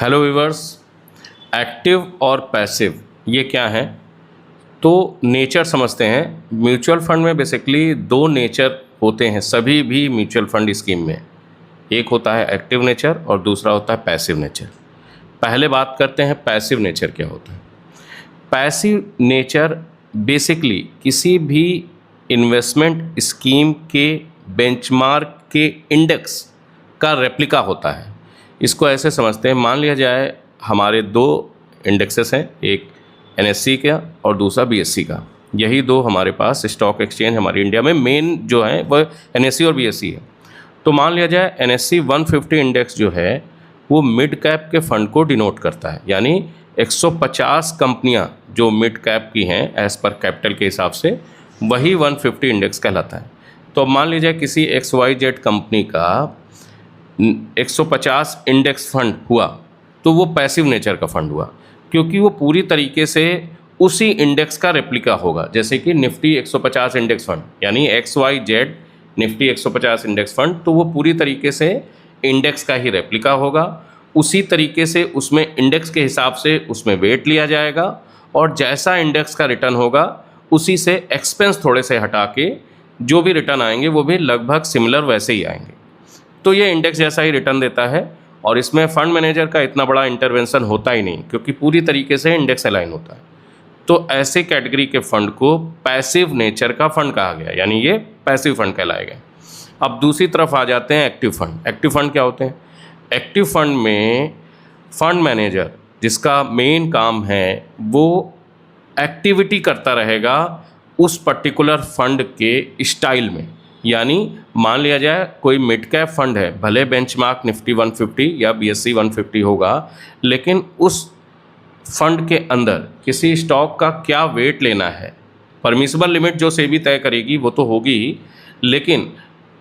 Hello viewers, active और passive ये क्या है? तो नेचर समझते हैं। म्यूचुअल फंड में बेसिकली दो नेचर होते हैं सभी भी म्यूचुअल फंड स्कीम में। एक होता है एक्टिव नेचर और दूसरा होता है पैसिव नेचर। पहले बात करते हैं पैसिव नेचर क्या होता है। पैसिव नेचर बेसिकली किसी भी इन्वेस्टमेंट स्कीम के बेंचमार्क के इंडेक्स का रेप्लिका होता है। इसको ऐसे समझते हैं, मान लिया जाए हमारे दो इंडेक्सेस हैं, एक एनएससी का और दूसरा बीएससी का। यही दो हमारे पास स्टॉक एक्सचेंज हमारी इंडिया में मेन जो है वह एनएससी और बीएससी है। तो मान लिया जाए एनएससी 150 इंडेक्स जो है वो मिड कैप के फंड को डिनोट करता है, यानी 150 कंपनियां जो मिड कैप की हैं एज पर कैपिटल के हिसाब से, वही 150 इंडेक्स कहलाता है। तो अब मान लीजिए किसी XYZ कंपनी का 150 इंडेक्स फंड हुआ तो वो पैसिव नेचर का फंड हुआ, क्योंकि वो पूरी तरीके से उसी इंडेक्स का रेप्लिका होगा। जैसे कि निफ्टी 150 इंडेक्स फंड यानी XYZ निफ्टी 150 इंडेक्स फंड, तो वो पूरी तरीके से इंडेक्स का ही रेप्लिका होगा। उसी तरीके से उसमें इंडेक्स के हिसाब से उसमें वेट लिया जाएगा और जैसा इंडेक्स का रिटर्न होगा उसी से एक्सपेंस थोड़े से हटा के जो भी रिटर्न आएंगे वो भी लगभग सिमिलर वैसे ही आएंगे। तो ये इंडेक्स जैसा ही रिटर्न देता है और इसमें फंड मैनेजर का इतना बड़ा इंटरवेंशन होता ही नहीं, क्योंकि पूरी तरीके से इंडेक्स अलाइन होता है। तो ऐसे कैटेगरी के फंड को पैसिव नेचर का फंड कहा गया, यानी ये पैसिव फंड कहलाएगा। अब दूसरी तरफ आ जाते हैं एक्टिव फंड। एक्टिव फंड क्या होते हैं? एक्टिव फंड में फंड मैनेजर जिसका मेन काम है वो एक्टिविटी करता रहेगा उस पर्टिकुलर फंड के स्टाइल में। यानी मान लिया जाए कोई मिड कैप फंड है, भले बेंचमार्क निफ्टी 150 या बीएससी 150 होगा, लेकिन उस फंड के अंदर किसी स्टॉक का क्या वेट लेना है, परमिसिबल लिमिट जो सेबी तय करेगी वो तो होगी ही, लेकिन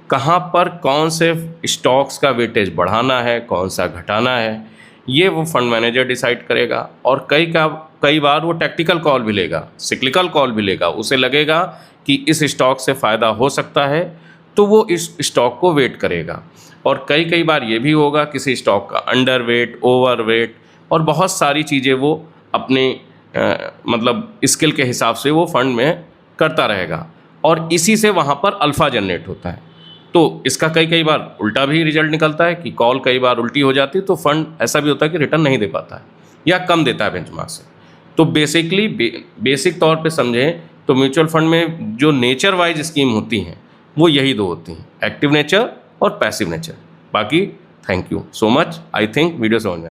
कहाँ पर कौन से स्टॉक्स का वेटेज बढ़ाना है, कौन सा घटाना है, ये वो फंड मैनेजर डिसाइड करेगा। और कई बार वो टैक्टिकल कॉल भी लेगा, सिक्लिकल कॉल भी लेगा। उसे लगेगा कि इस स्टॉक से फ़ायदा हो सकता है तो वो इस स्टॉक को वेट करेगा। और कई बार ये भी होगा किसी स्टॉक का अंडर वेट, ओवर वेट और बहुत सारी चीज़ें वो अपने मतलब स्किल के हिसाब से वो फंड में करता रहेगा और इसी से वहाँ पर अल्फ़ा जनरेट होता है। तो इसका कई बार उल्टा भी रिजल्ट निकलता है कि कॉल कई बार उल्टी हो जाती है, तो फंड ऐसा भी होता है कि रिटर्न नहीं दे पाता है या कम देता है बेंचमार्क से। तो बेसिकली बेसिक तौर पे समझें तो म्यूचुअल फंड में जो नेचर वाइज स्कीम होती हैं वो यही दो होती हैं, एक्टिव नेचर और पैसिव नेचर। बाकी thank you so much. I think video समझ में